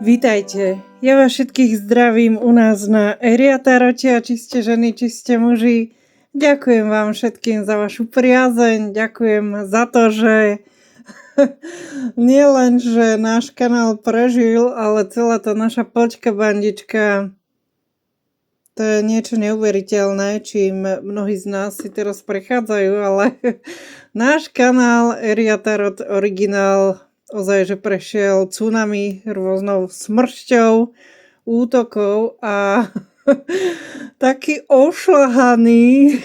Vítajte, ja vás všetkých zdravím u nás na Eriatarote, a či ste ženy, či ste muži. Ďakujem vám všetkým za vašu priazeň, ďakujem za to, že nie len, že náš kanál prežil, ale celá tá naša počka bandička, to je niečo neuveriteľné, čím mnohí z nás si teraz prechádzajú, ale náš kanál Eriatarot originál ozaj, že prešiel tsunami, rôznou smršťou, útokov a taký ošľahaný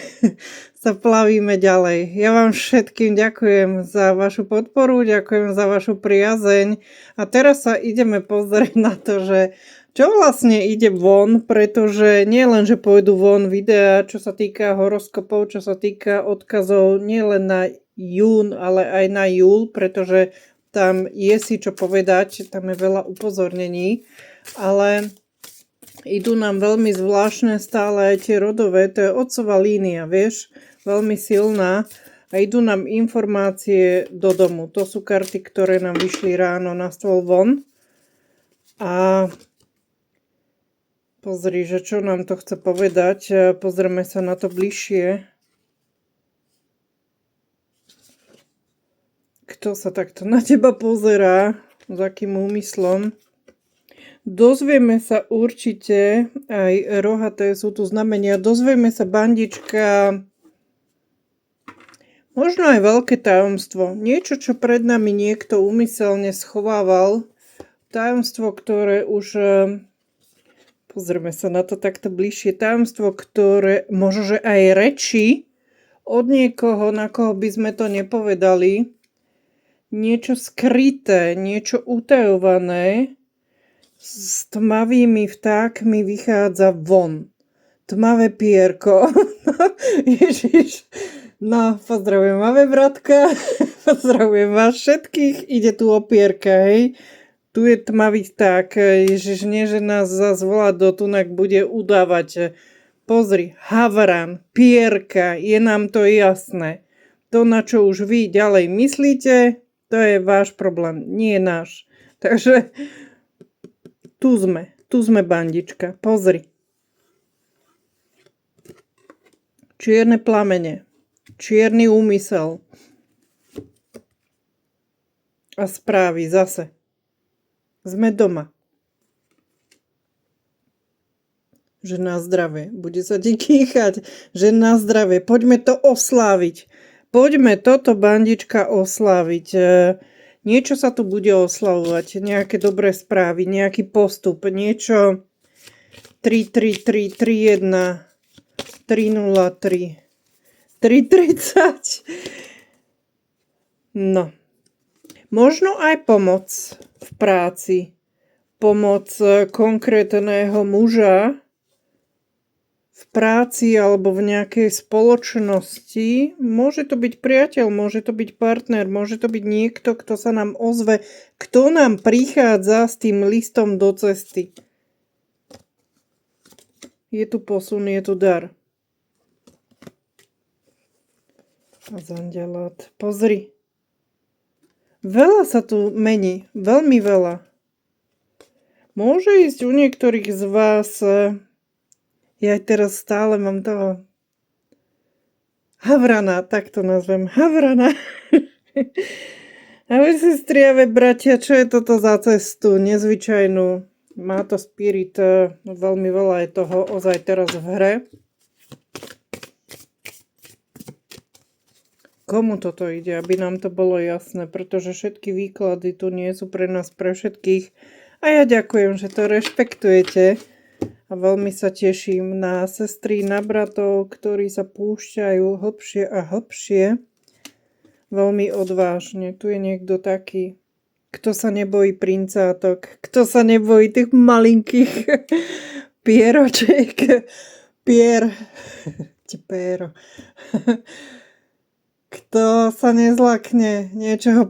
sa plavíme ďalej. Ja vám všetkým ďakujem za vašu podporu, ďakujem za vašu priazeň a teraz sa ideme pozrieť na to, že čo vlastne ide von, pretože nie len, že pôjdu von videá, čo sa týka horoskopov, čo sa týka odkazov nie len na jún, ale aj na júl, pretože tam je si čo povedať, tam je veľa upozornení, ale idú nám veľmi zvláštne stále aj tie rodové, to je otcová línia, vieš, veľmi silná a idú nám informácie do domu. To sú karty, ktoré nám vyšli ráno na stôl von a pozri, že čo nám to chce povedať, pozrieme sa na to bližšie. Kto sa takto na teba pozerá, s akým úmyslom. Dozvieme sa určite, aj rohaté sú tu znamenia, dozvieme sa bandička, možno aj veľké tajomstvo. Niečo, čo pred nami niekto úmyselne schovával. Tajomstvo, ktoré už, pozrieme sa na to takto bližšie, tajomstvo, ktoré možno, že aj rečí od niekoho, na koho by sme to nepovedali. Niečo skryté, niečo utajované, s tmavými vtákmi vychádza von. Tmavé pierko. Ježiš. No, pozdravujem máme bratka. Pozdravujem vás všetkých. Ide tu o pierka, hej. Tu je tmavý vták. Ježiš, nie, že nás zase volá do tunak bude udávať. Pozri, havran, pierka, je nám to jasné. To, na čo už vy ďalej myslíte, to je váš problém, nie náš. Takže tu sme bandička, pozri. Čierne plamene, čierny úmysel a správy zase. Sme doma. Že na zdravie, bude sa ti kýchať, že na zdravie, poďme to osláviť. Poďme toto bandička osláviť. Niečo sa tu bude oslavovať. Nejaké dobré správy, nejaký postup. Niečo 33331 303 330. No. Možno aj pomoc v práci. Pomoc konkrétneho muža v práci alebo v nejakej spoločnosti. Môže to byť priateľ, môže to byť partner, môže to byť niekto, kto sa nám ozve, kto nám prichádza s tým listom do cesty. Je tu posun, je tu dar. A zandelát. Pozri. Veľa sa tu mení, veľmi veľa. Môže ísť u niektorých z vás. Ja teraz stále mám toho havrana, tak to nazvem. Havrana. A vy sestriave, bratia, čo je toto za cestu nezvyčajnú? Má to spirit, veľmi veľa je toho ozaj teraz v hre. Komu toto ide, aby nám to bolo jasné, pretože všetky výklady tu nie sú pre nás, pre všetkých. A ja ďakujem, že to rešpektujete. A veľmi sa teším na sestry, na bratov, ktorí sa púšťajú hlbšie a hlbšie. Veľmi odvážne. Tu je niekto taký, kto sa nebojí princátok, kto sa nebojí tých malinkých pieročiek. Péro. Kto sa nezlakne niečoho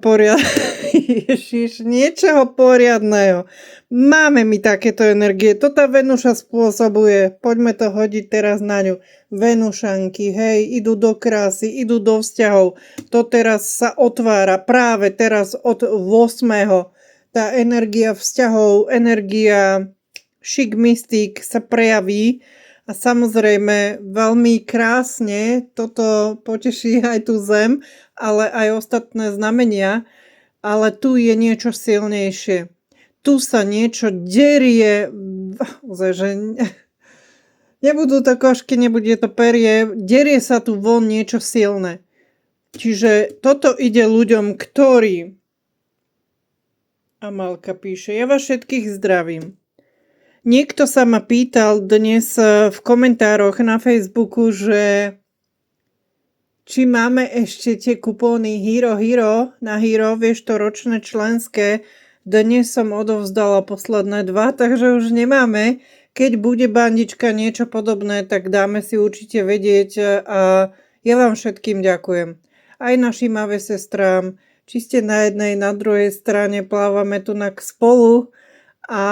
niečoho poriadného. Máme mi takéto energie. To tá Venuša spôsobuje. Poďme to hodiť teraz na ňu. Venušanky, hej, idú do krásy, idú do vzťahov. To teraz sa otvára práve teraz od 8. tá energia vzťahov, energia chic mystic sa prejaví a samozrejme veľmi krásne toto poteší aj tú Zem, ale aj ostatné znamenia, ale tu je niečo silnejšie. Tu sa niečo derie, že nebudú to košky, nebude to perie, derie sa tu von niečo silné. Čiže toto ide ľuďom, ktorí... Amalka píše, ja vás všetkých zdravím. Niekto sa ma pýtal dnes v komentároch na Facebooku, že či máme ešte tie kupóny Hero na Hero, vieš to ročné členské. Dnes som odovzdala posledné 2, takže už nemáme. Keď bude bandička niečo podobné, tak dáme si určite vedieť a ja vám všetkým ďakujem. Aj našim AV sestrám, či ste na jednej, na druhej strane, plávame tu spolu a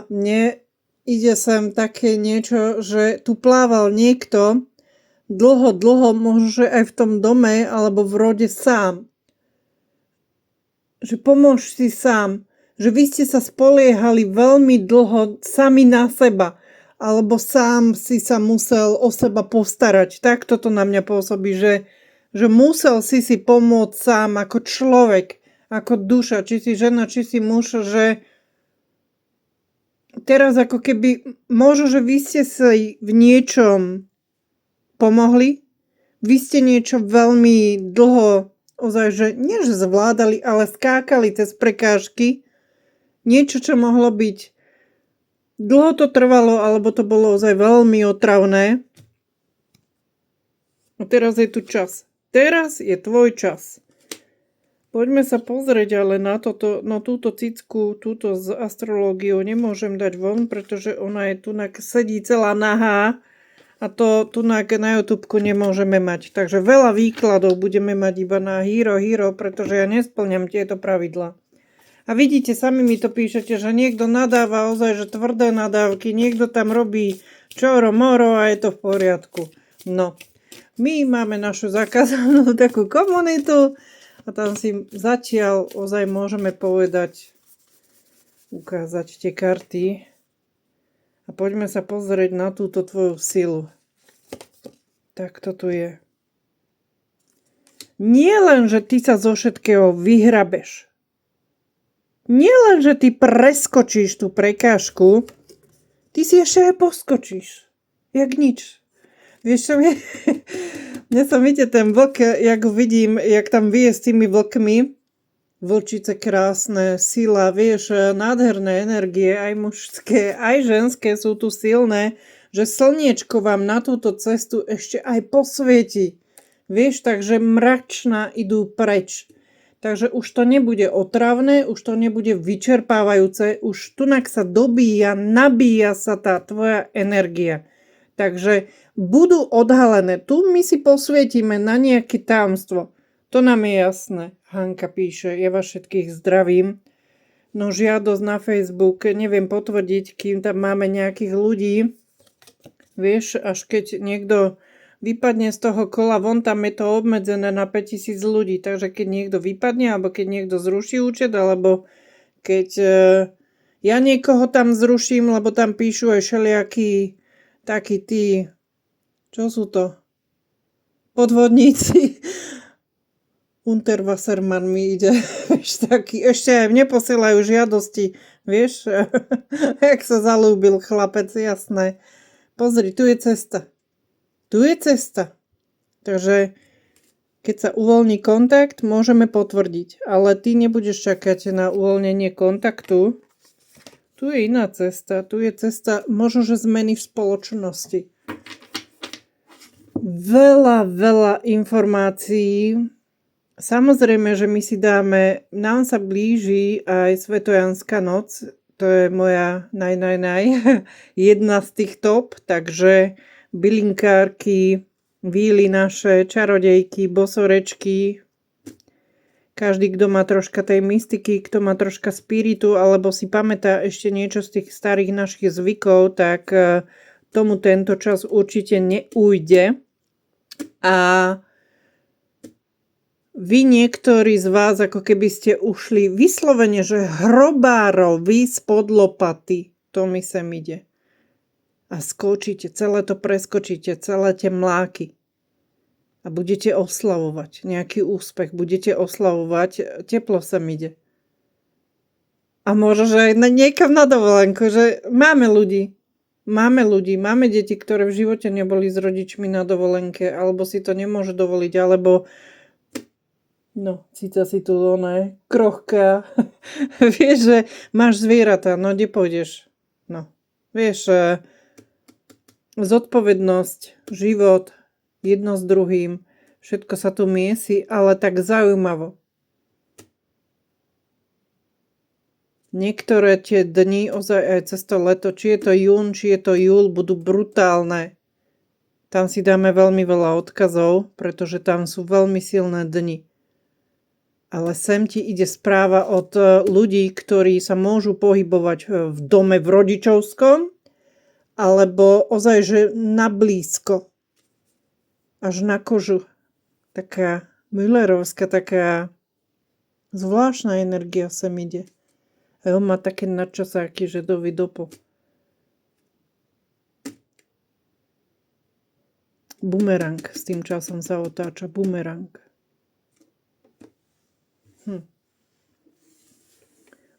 mne ide sem také niečo, že tu plával niekto dlho, možno aj v tom dome alebo v rode sám. Že pomôž si sám. Že vy ste sa spoliehali veľmi dlho sami na seba. Alebo sám si sa musel o seba postarať. Tak toto na mňa pôsobí, že musel si pomôcť sám ako človek, ako duša, či si žena, či si muž, že teraz ako keby, možno, že vy ste si v niečom pomohli, vy ste niečo veľmi dlho, ozaj, že nie že zvládali, ale skákali cez prekážky, niečo, čo mohlo byť, dlho to trvalo, alebo to bolo ozaj veľmi otravné. A teraz je tu čas. Teraz je tvoj čas. Poďme sa pozrieť ale na túto cicku, túto z astrológiou nemôžem dať von, pretože ona je tu sedí celá nahá a to tu na YouTubeku nemôžeme mať. Takže veľa výkladov budeme mať iba na Hero, pretože ja nesplňam tieto pravidlá. A vidíte, sami mi to píšete, že niekto nadáva ozaj, že tvrdé nadávky, niekto tam robí čoro moro a je to v poriadku. No, my máme našu zakázanú takú komunitu, a tam si zatiaľ ozaj môžeme ukázať tie karty. A poďme sa pozrieť na túto tvoju silu. Tak to tu je. Nie len, že ty sa zo všetkého vyhrabeš. Nie len, že ty preskočíš tú prekážku, ty si ešte aj poskočíš. Jak nič. Vieš čo mi... Mne sa vidíte ten vlk, jak vidím, jak tam vie s tými vlkmi. Vlčice krásne, sila, vieš, nádherné energie, aj mužské, aj ženské sú tu silné, že slniečko vám na túto cestu ešte aj posvieti. Vieš, takže mračná idú preč. Takže už to nebude otravné, už to nebude vyčerpávajúce, už tunak sa dobíja, nabíja sa tá tvoja energia. Takže budú odhalené. Tu my si posvietime na nejaké tajomstvo. To nám je jasné. Hanka píše, ja vás všetkých zdravím. No žiadosť na Facebook, neviem potvrdiť, kým tam máme nejakých ľudí. Vieš, až keď niekto vypadne z toho kola von, tam je to obmedzené na 5000 ľudí. Takže keď niekto vypadne, alebo keď niekto zruší účet, alebo keď ja niekoho tam zruším, lebo tam píšu aj všelijakí takí tí, čo sú to? Podvodníci. Unterwassermann mi ide, vieš, taký, ešte aj mne posielajú žiadosti, vieš, jak sa zalúbil chlapec, jasné. Pozri, tu je cesta. Tu je cesta. Takže keď sa uvoľní kontakt, môžeme potvrdiť, ale ty nebudeš čakať na uvoľnenie kontaktu. Tu je iná cesta, tu je cesta možno, že zmeny v spoločnosti. Veľa informácií. Samozrejme, že my si dáme, nám sa blíži aj Svetojanská noc, to je moja jedna z tých top, takže bylinkárky, víly naše, čarodejky, bosorečky, každý, kto má troška tej mystiky, kto má troška spiritu, alebo si pamätá ešte niečo z tých starých našich zvykov, tak tomu tento čas určite neújde. A Vy niektorí z vás, ako keby ste ušli vyslovene, že hrobárovi spod lopaty. To mi sem ide. A skočíte, celé to preskočíte, celé tie mláky. A budete oslavovať nejaký úspech, budete oslavovať, teplo sem ide. A možno, že aj niekam na dovolenku, že máme ľudí, máme deti, ktoré v živote neboli s rodičmi na dovolenke, alebo si to nemôžu dovoliť, alebo no, síce si tu krochká. Vieš, že máš zvieratá, no kde pôjdeš? No, vieš, zodpovednosť, život, jedno s druhým, všetko sa tu miesi, ale tak zaujímavo. Niektoré tie dni, ozaj aj cez to leto, či je to jún, či je to júl, budú brutálne. Tam si dáme veľmi veľa odkazov, pretože tam sú veľmi silné dni. Ale sem ti ide správa od ľudí, ktorí sa môžu pohybovať v dome v rodičovskom, alebo ozaj, že na blízko. Až na kožu. Taká müllerovská, taká zvláštna energia sem ide. A on má také nadčasáky, že dovidopo. Bumerang s tým časom sa otáča. Bumerang.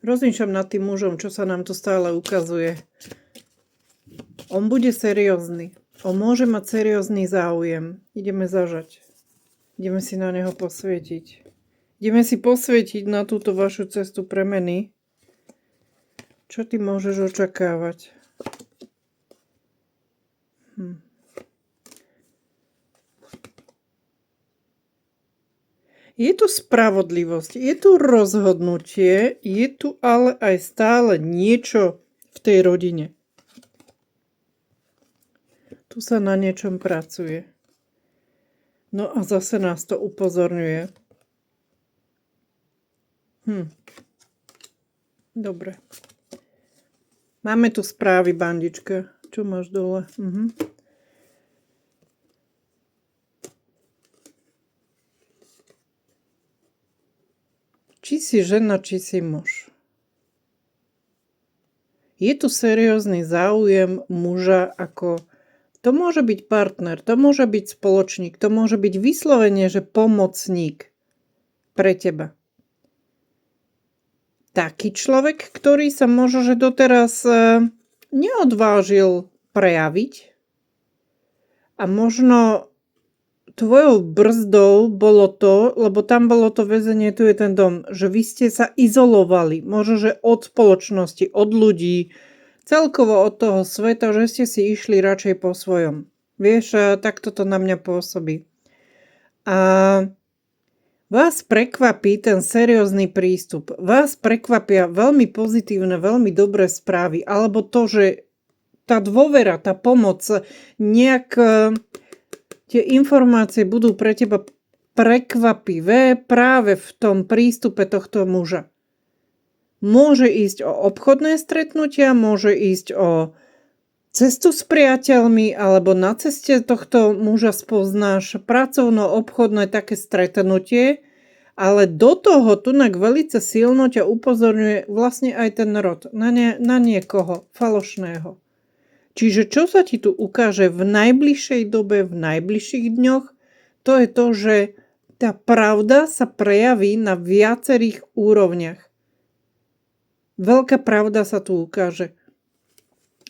Rozmýšľam nad tým mužom, čo sa nám tu stále ukazuje. On bude seriózny. On môže mať seriózny záujem. Ideme zažať. Ideme si na neho posvietiť. Ideme si posvietiť na túto vašu cestu premeny. Čo ty môžeš očakávať? Je tu spravodlivosť, je tu rozhodnutie, je tu ale aj stále niečo v tej rodine. Tu sa na niečom pracuje. No a zase nás to upozorňuje. Dobre. Máme tu správy, bandička. Čo máš dole? Či si žena, či si muž. Je tu seriózny záujem muža ako... To môže byť partner, to môže byť spoločník, to môže byť vyslovene, že pomocník pre teba. Taký človek, ktorý sa možno, že doteraz neodvážil prejaviť a možno tvojou brzdou bolo to, lebo tam bolo to väzenie, tu je ten dom, že vy ste sa izolovali, možno, že od spoločnosti, od ľudí, celkovo od toho sveta, že ste si išli radšej po svojom. Vieš, takto to na mňa pôsobí. A vás prekvapí ten seriózny prístup. Vás prekvapia veľmi pozitívne, veľmi dobré správy. Alebo to, že tá dôvera, tá pomoc, nejak tie informácie budú pre teba prekvapivé práve v tom prístupe tohto muža. Môže ísť o obchodné stretnutia, môže ísť o cestu s priateľmi, alebo na ceste tohto muža spoznáš pracovno-obchodné také stretnutie, ale do toho tunak velice silno ťa upozorňuje vlastne aj ten rod na niekoho falošného. Čiže čo sa ti tu ukáže v najbližšej dobe, v najbližších dňoch, to je to, že tá pravda sa prejaví na viacerých úrovniach. Veľká pravda sa tu ukáže.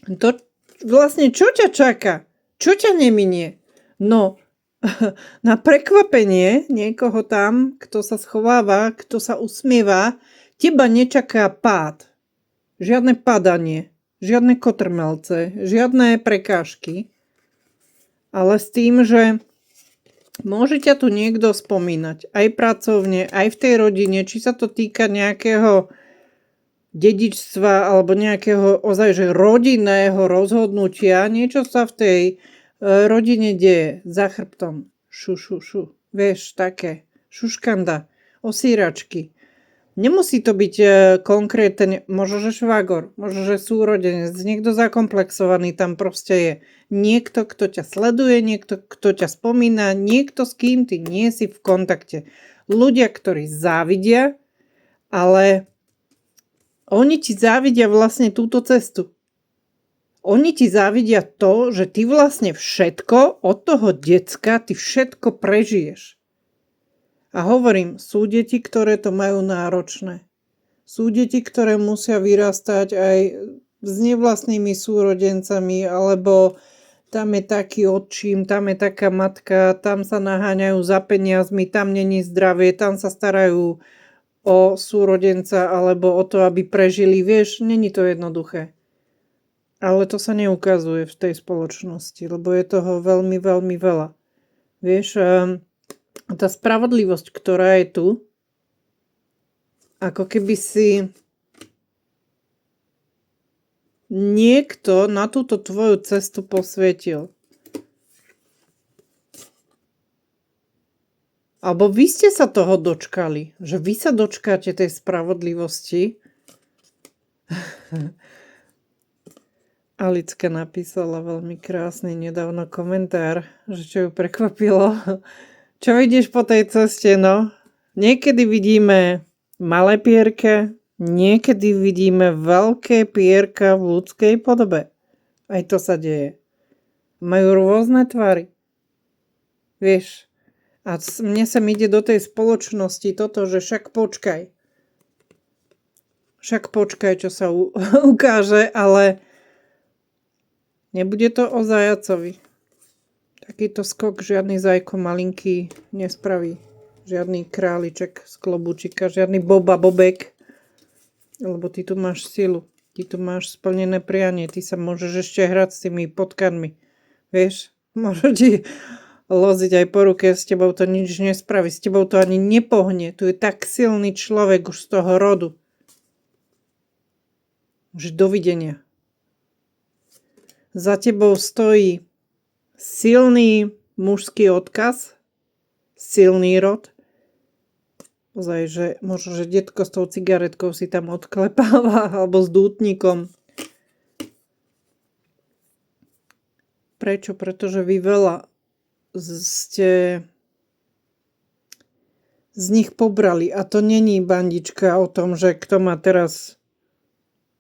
To vlastne, čo ťa čaká? Čo ťa neminie? No, na prekvapenie niekoho tam, kto sa schováva, kto sa usmieva, teba nečaká pád. Žiadne padanie, žiadne kotrmelce, žiadne prekážky. Ale s tým, že môže ťa tu niekto spomínať. Aj pracovne, aj v tej rodine, či sa to týka nejakého dedičstva alebo nejakého ozajže rodinného rozhodnutia, niečo sa v tej rodine deje za chrbtom. Šu. Vieš, také. Šuškanda. Osíračky. Nemusí to byť konkrétne, možno, že švagor, možno, že súrodenec, niekto zakomplexovaný tam proste je. Niekto, kto ťa sleduje, niekto, kto ťa spomína, niekto, s kým ty nie si v kontakte. ľudia, ktorí závidia, ale oni ti závidia vlastne túto cestu. Oni ti závidia to, že ty vlastne všetko od toho decka, ty všetko prežiješ. A hovorím, sú deti, ktoré to majú náročné. Sú deti, ktoré musia vyrastať aj s nevlastnými súrodencami, alebo tam je taký otčím, tam je taká matka, tam sa naháňajú za peniazmi, tam není zdravie, tam sa starajú o súrodenca alebo o to, aby prežili. Vieš, není to jednoduché. Ale to sa neukazuje v tej spoločnosti, lebo je toho veľmi, veľmi veľa. Vieš, tá spravodlivosť, ktorá je tu, ako keby si niekto na túto tvoju cestu posvietil. Alebo vy ste sa toho dočkali, že vy sa dočkáte tej spravodlivosti. Alicka napísala veľmi krásny nedávno komentár, že čo ju prekvapilo. Čo vidíš po tej ceste, no? Niekedy vidíme malé pierka, niekedy vidíme veľké pierka v ľudskej podobe. Aj to sa deje. Majú rôzne tvary. Vieš, a mne sa ide do tej spoločnosti toto, že však počkaj. Však počkaj, čo sa ukáže, ale nebude to o zajacovi. Takýto skok žiadny zajko malinký nespraví. Žiadny králiček z klobúčika, žiadny bobek. Lebo ty tu máš silu. Ty tu máš splnené prianie. Ty sa môžeš ešte hrať s tými potkanmi. Vieš? Môžu ti loziť aj po ruke. S tebou to nič nespraví. S tebou to ani nepohne. Tu je tak silný človek už z toho rodu. Že dovidenia. Za tebou stojí silný mužský odkaz, silný rod. Ozaj, že možno, že detko s tou cigaretkou si tam odklepáva, alebo s dútnikom. Prečo? Pretože vy veľa ste z nich pobrali. A to není bandička o tom, že kto má teraz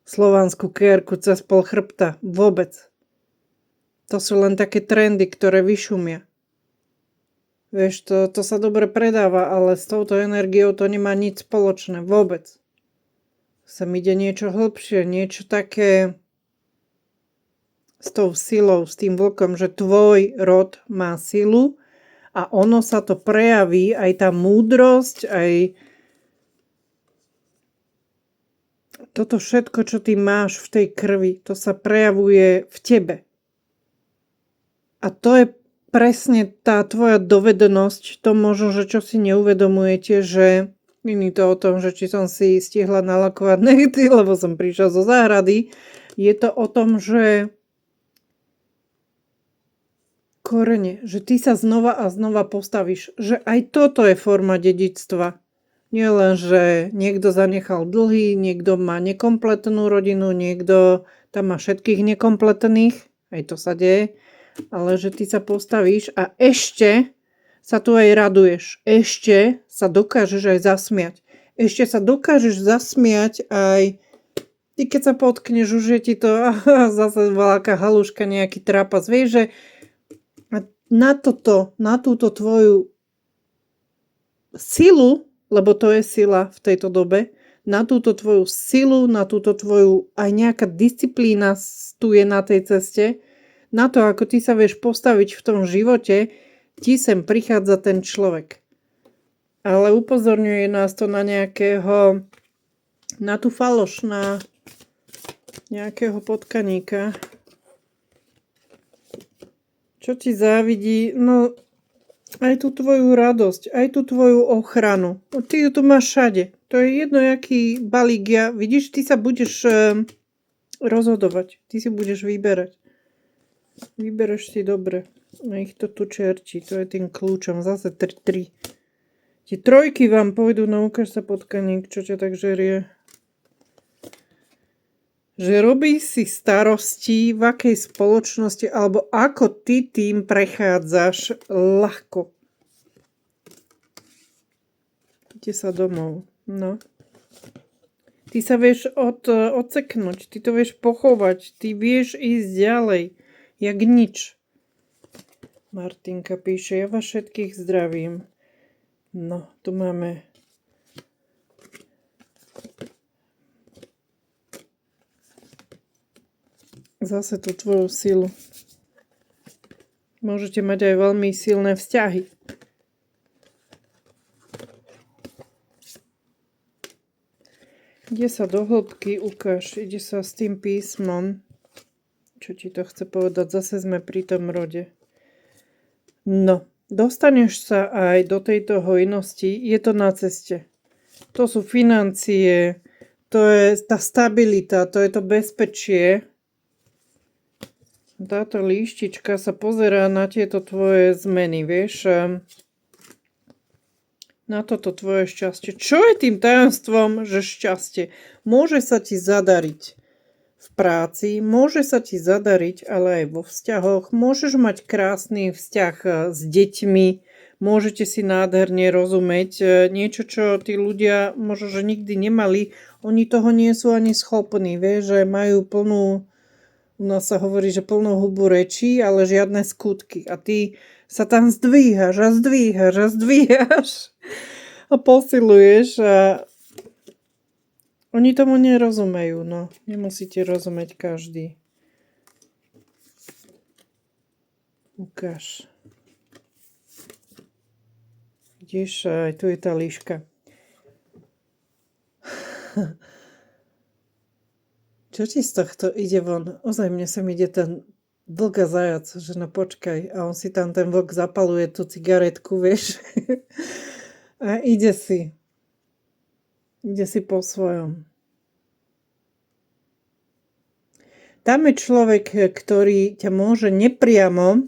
slovanskú kérku cez pol chrbta. Vôbec. To sú len také trendy, ktoré vyšumia. Vieš, to sa dobre predáva, ale s touto energiou to nemá nič spoločné. Vôbec. Sem ide niečo hlbšie, niečo také s tou silou, s tým vlkom, že tvoj rod má silu a ono sa to prejaví, aj tá múdrosť, aj toto všetko, čo ty máš v tej krvi, to sa prejavuje v tebe. A to je presne tá tvoja dovedenosť, to možno, že čo si neuvedomujete, že není to o tom, že či som si stihla nalakovať nechty, lebo som prišla zo záhrady. Je to o tom, že korene, že ty sa znova a znova postavíš, že aj toto je forma dedičstva. Nie len, že niekto zanechal dlhy, niekto má nekompletnú rodinu, niekto tam má všetkých nekompletných, aj to sa deje, ale že ty sa postavíš a ešte sa tu aj raduješ. Ešte sa dokážeš aj zasmiať. Ešte sa dokážeš zasmiať aj ty, keď sa potkneš, už je ti to zase veľká haluška, nejaký trápas. Vieš, že na túto tvoju silu, lebo to je sila v tejto dobe, na túto tvoju silu, na túto tvoju aj nejaká disciplína tu je na tej ceste, na to, ako ty sa vieš postaviť v tom živote, ti sem prichádza ten človek. Ale upozorňuje nás to na tú faloš, na nejakého potkaníka. Čo ti závidí? No, aj tú tvoju radosť, aj tú tvoju ochranu. Ty ju tu máš všade. To je jedno, aký balík vidíš, ty sa budeš rozhodovať. Ty si budeš vyberať. Vybereš si dobre. Nech to tu čerčí. To je tým kľúčom. Zase 3. Tie trojky vám pôjdu na ukáž sa potkaník, čo ťa tak žerie. Že robíš si starosti, v akej spoločnosti, alebo ako ty tým prechádzaš ľahko. Poďte sa domov. No. Ty sa vieš odseknúť, ty to vieš pochovať, ty vieš ísť ďalej, jak nič. Martinka píše, ja vás všetkých zdravím. No, tu máme zase tú tvoju silu. Môžete mať aj veľmi silné vzťahy. Ide sa do hĺbky, ukáž, ide sa s tým písmom. Čo ti to chce povedať? Zase sme pri tom rode. No, dostaneš sa aj do tejto hojnosti, je to na ceste. To sú financie, to je tá stabilita, to je to bezpečie. Táto líštička sa pozerá na tieto tvoje zmeny, vieš, na toto tvoje šťastie. Čo je tým tajomstvom, že šťastie? Môže sa ti zadariť v práci, môže sa ti zadariť, ale aj vo vzťahoch. Môžeš mať krásny vzťah s deťmi, môžete si nádherne rozumieť. Niečo, čo tí ľudia možno, že nikdy nemali, oni toho nie sú ani schopní, vieš, že majú plnú. U nás sa hovorí, že plnú hubu rečí, ale žiadne skutky. A ty sa tam zdvíhaš a zdvíhaš a zdvíhaš a posiluješ a oni tomu nerozumejú, no. Nemusíte rozumieť každý. Ukáž. Vidíš, aj tu je tá líška. Čo ti z tohto ide von? Ozaj mne sem ide ten vlk a zajac, že no počkaj. A on si tam ten vlk zapaluje tú cigaretku, vieš. A ide si. Ide si po svojom. Tam je človek, ktorý ťa môže nepriamo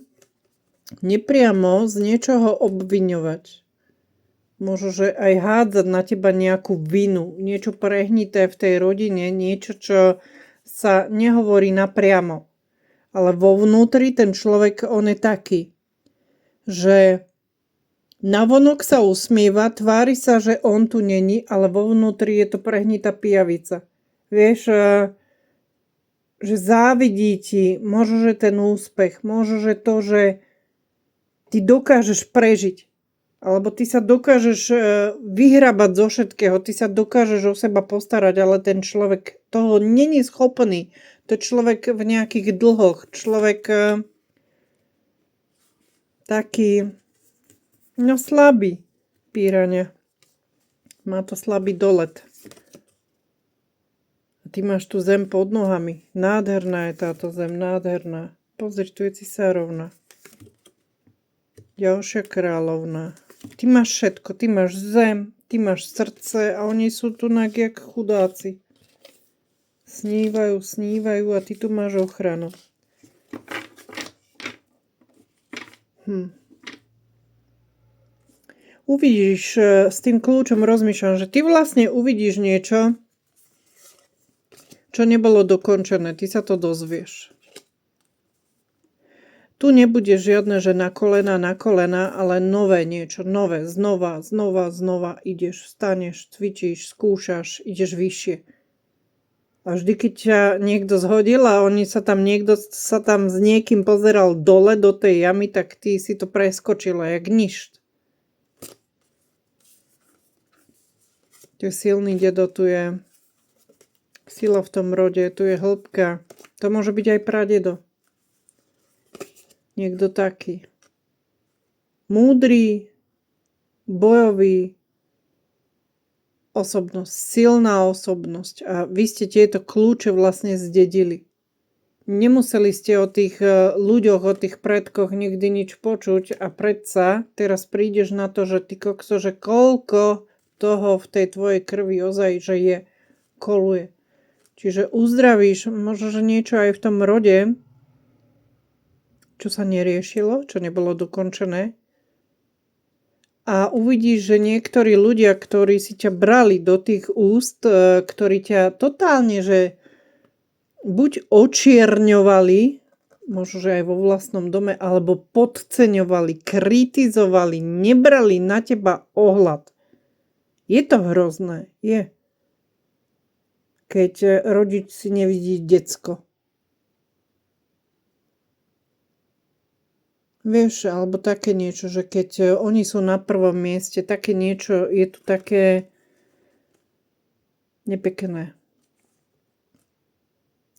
z niečoho obviňovať. Možno, že aj hádzať na teba nejakú vinu. Niečo prehnité v tej rodine, niečo, čo sa nehovorí napriamo. Ale vo vnútri ten človek, on je taký, že navonok sa usmieva, tvári sa, že on tu není, ale vo vnútri je to prehnitá pijavica. Vieš, že závidí ti, možno, že ten úspech, možno, že to, že ty dokážeš prežiť. Alebo ty sa dokážeš vyhrabať zo všetkého, ty sa dokážeš o seba postarať, ale ten človek toho není schopný. To je človek v nejakých dlhoch, človek taký, no slabý pírania. Má to slabý dolet. A ty máš tu zem pod nohami. Nádherná je táto zem, nádherná. Pozri, tu je cisárovna. Ďalšia kráľovna. Ty máš všetko, ty máš zem, ty máš srdce a oni sú tu jak chudáci. Snívajú a ty tu máš ochranu. Uvidíš, s tým kľúčom rozmýšľam, že ty vlastne uvidíš niečo, čo nebolo dokončené, ty sa to dozvieš. Tu nebude žiadne, že na kolena, ale nové niečo, nové, znova ideš, vstaneš, cvičíš, skúšaš, ideš vyššie. A vždy, keď ťa niekto zhodil a niekto sa tam s niekým pozeral dole do tej jamy, tak ty si to preskočila, jak ništ. Tu je silný dedo, tu je sila v tom rode, tu je hĺbka. To môže byť aj pradedo. Niekto taký. Múdry, bojový, osobnosť, silná osobnosť. A vy ste tieto kľúče vlastne zdedili. Nemuseli ste o tých ľuďoch, o tých predkoch nikdy nič počuť a predsa teraz prídeš na to, že ty kokso, že koľko toho v tej tvojej krvi ozaj, že je, koluje. Čiže uzdravíš možno, že niečo aj v tom rode, čo sa neriešilo, čo nebolo dokončené. A uvidíš, že niektorí ľudia, ktorí si ťa brali do tých úst, ktorí ťa totálne, že buď očierňovali, možno, že aj vo vlastnom dome, alebo podceňovali, kritizovali, nebrali na teba ohľad. Je to hrozné, je. Keď rodič si nevidí decko. Vieš, alebo také niečo, že keď oni sú na prvom mieste, také niečo, je tu také nepekné.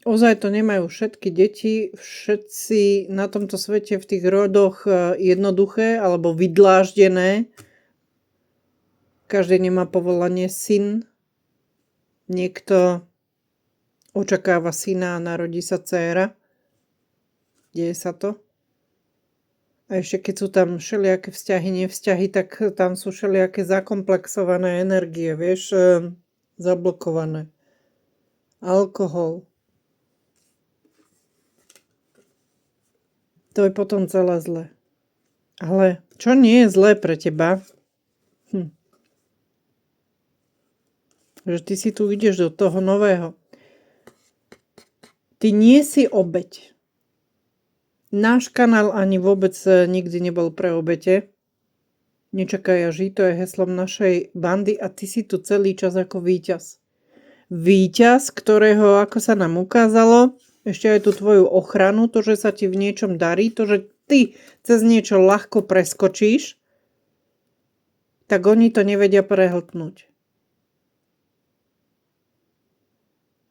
Ozaj to nemajú všetky deti, všetci na tomto svete v tých rodoch jednoduché alebo vydláždené. Každý nemá povolanie syn. Niekto očakáva syna a narodí sa dcéra. Deje sa to. A ešte keď sú tam všelijaké vzťahy, nevzťahy, tak tam sú všelijaké zakomplexované energie, vieš, zablokované. Alkohol. To je potom celé zle. Ale čo nie je zlé pre teba? Že ty si tu ideš do toho nového. Ty nie si obeť. Náš kanál ani vôbec nikdy nebol pre obete. Nečakaj a žij, to je heslom našej bandy a ty si tu celý čas ako víťaz. Víťaz, ktorého, ako sa nám ukázalo, ešte aj tú tvoju ochranu, to, že sa ti v niečom darí, to, že ty cez niečo ľahko preskočíš, tak oni to nevedia prehltnúť.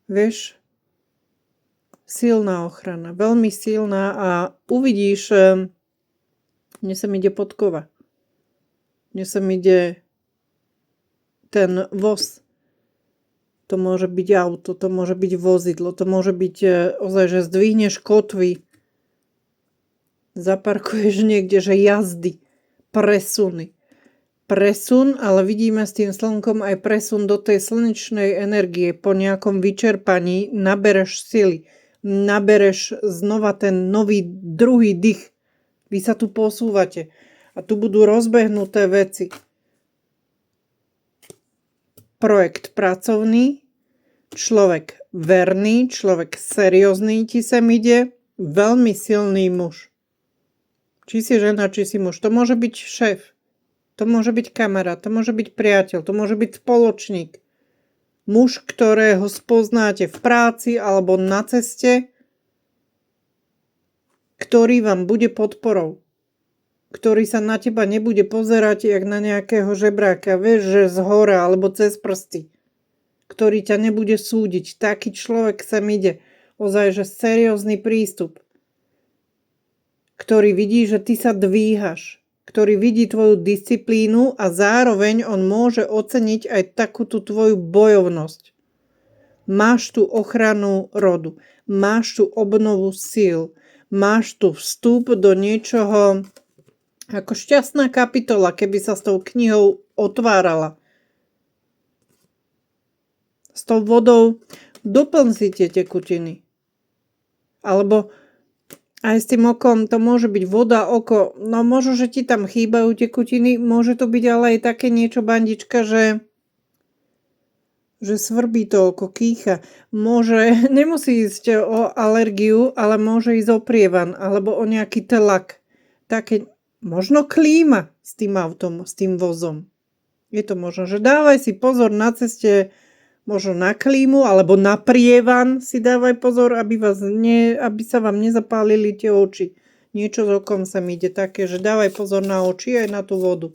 Vieš, silná ochrana, veľmi silná a uvidíš, mne sem ide podkova. Mne sem ide ten voz. To môže byť auto, to môže byť vozidlo, to môže byť ozaj, že zdvihneš kotvy, zaparkuješ niekde, že jazdy, presuny. Presun, ale vidíme s tým slnkom aj presun do tej slnečnej energie. Po nejakom vyčerpaní nabereš sily, nabereš znova ten nový druhý dých. Vy sa tu posúvate a tu budú rozbehnuté veci. Projekt pracovný, človek verný, človek seriózny ti sem ide, veľmi silný muž. Či si žena, či si muž. To môže byť šéf, to môže byť kamarát, to môže byť priateľ, to môže byť spoločník. Muž, ktorého spoznáte v práci alebo na ceste, ktorý vám bude podporou. Ktorý sa na teba nebude pozerať jak na nejakého žebráka, vieš, že z hora alebo cez prsty. Ktorý ťa nebude súdiť. Taký človek sem ide. Ozaj, že seriózny prístup. Ktorý vidí, že ty sa dvíhaš. Ktorý vidí tvoju disciplínu a zároveň on môže oceniť aj takú tú tvoju bojovnosť. Máš tu ochranu rodu. Máš tu obnovu síl. Máš tu vstup do niečoho ako šťastná kapitola, keby sa s tou knihou otvárala. S tou vodou doplň si tie tekutiny. Alebo aj s tým okom, to môže byť voda, oko, no možno, že ti tam chýbajú tekutiny, môže to byť ale aj také niečo, bandička, že svrbí to oko, kýcha. Môže, nemusí ísť o alergiu, ale môže ísť o prievan, alebo o nejaký telak. Také možno klíma s tým autom, s tým vozom. Je to možno, že dávaj si pozor na ceste, možno na klímu, alebo na prievan si dávaj pozor, aby sa vám nezapálili tie oči. Niečo s okom sa mi ide také, že dávaj pozor na oči aj na tú vodu.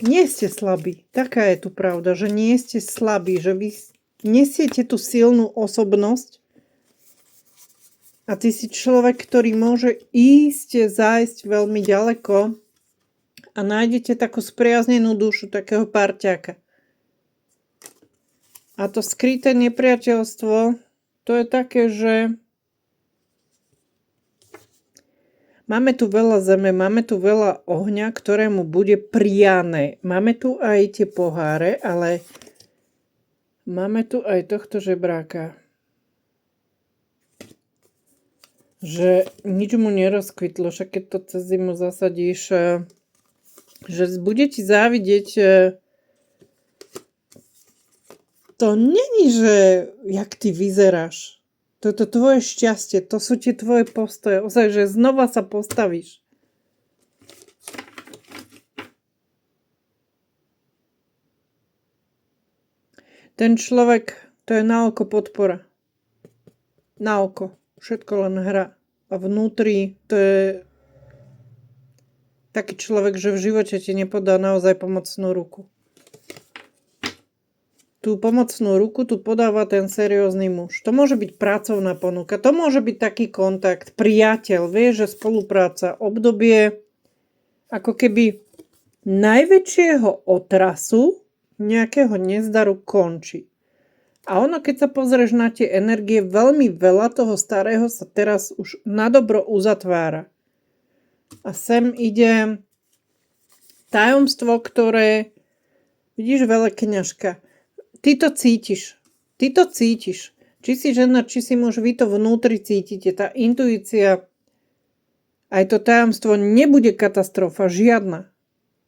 Nie ste slabí. Taká je tu pravda, že nie ste slabí, že vy nesiete tú silnú osobnosť, a ty si človek, ktorý môže zájsť veľmi ďaleko a nájdete takú spriaznenú dušu, takého parťáka. A to skryté nepriateľstvo, to je také, že máme tu veľa zeme, máme tu veľa ohňa, ktorému bude priané. Máme tu aj tie poháre, ale máme tu aj tohto žebráka. Že nič mu nerozkvitlo, však keď to cez zimu zasadíš, že bude ti závidieť. To není, že jak ty vyzeráš. Toto tvoje šťastie, to sú tie tvoje postoje. Ozaj, že znova sa postavíš. Ten človek, to je na oko podpora. Na oko. Všetko len hra. A vnútri to je taký človek, že v živote ti nepodá naozaj pomocnú ruku. Tú pomocnú ruku tu podáva ten seriózny muž. To môže byť pracovná ponuka, to môže byť taký kontakt, priateľ, vieš, že spolupráca, obdobie ako keby najväčšieho otrasu nejakého nezdaru končí. A ono, keď sa pozrieš na tie energie, veľmi veľa toho starého sa teraz už nadobro uzatvára. A sem ide tajomstvo, ktoré, vidíš, veľkňažka, ty to cítiš. Či si žena, či si muž, vy to vnútri cítite. Tá intuícia, aj to tajomstvo nebude katastrofa, žiadna.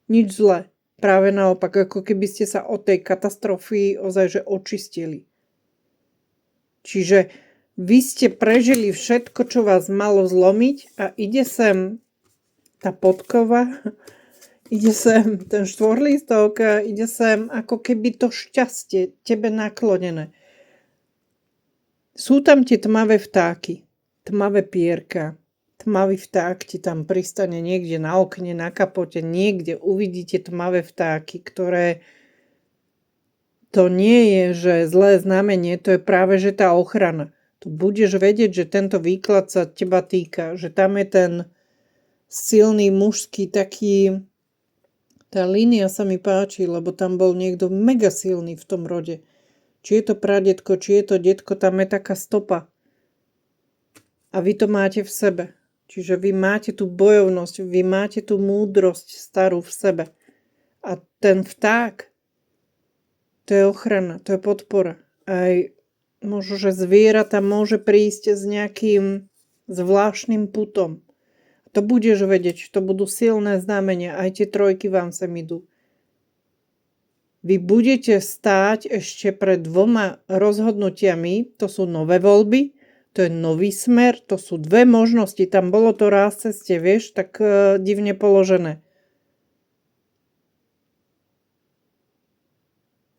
Nič zlé. Práve naopak, ako keby ste sa od tej katastrofy ozajže očistili. Čiže vy ste prežili všetko, čo vás malo zlomiť a ide sem tá podkova, ide sem ten štvorlístok, ide sem ako keby to šťastie tebe naklonené. Sú tam tie tmavé vtáky, tmavé pierka, tmavý vták ti tam pristane niekde na okne, na kapote, niekde uvidíte tmavé vtáky, ktoré to nie je, že zlé znamenie, to je práve, že tá ochrana. Tu budeš vedieť, že tento výklad sa teba týka, že tam je ten silný mužský taký. Tá línia sa mi páči, lebo tam bol niekto mega silný v tom rode. Či je to pradetko, či je to detko, tam je taká stopa. A vy to máte v sebe. Čiže vy máte tú bojovnosť, vy máte tú múdrosť starú v sebe. A ten vták, to je ochrana, to je podpora. Aj možno, že zvieratá môže prísť s nejakým zvláštnym putom. To budeš vedieť, to budú silné znamenia, aj tie trojky vám sem idú. Vy budete stáť ešte pred 2 rozhodnutiami, to sú nové voľby, to je nový smer, to sú 2 možnosti, tam bolo to raz ceste, vieš, tak divne položené.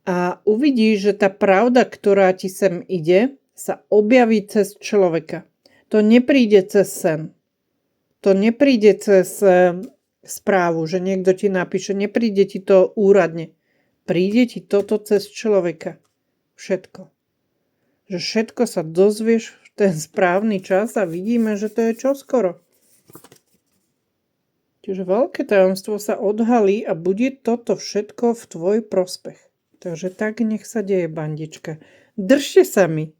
A uvidíš, že tá pravda, ktorá ti sem ide, sa objaví cez človeka. To nepríde cez sen. To nepríde cez správu, že niekto ti napíše, nepríde ti to úradne. Príde ti toto cez človeka. Všetko. Že všetko sa dozvieš v ten správny čas a vidíme, že to je čoskoro. Čiže veľké tajomstvo sa odhalí a bude toto všetko v tvoj prospech. Takže tak nech sa deje, bandička. Držte sa mi.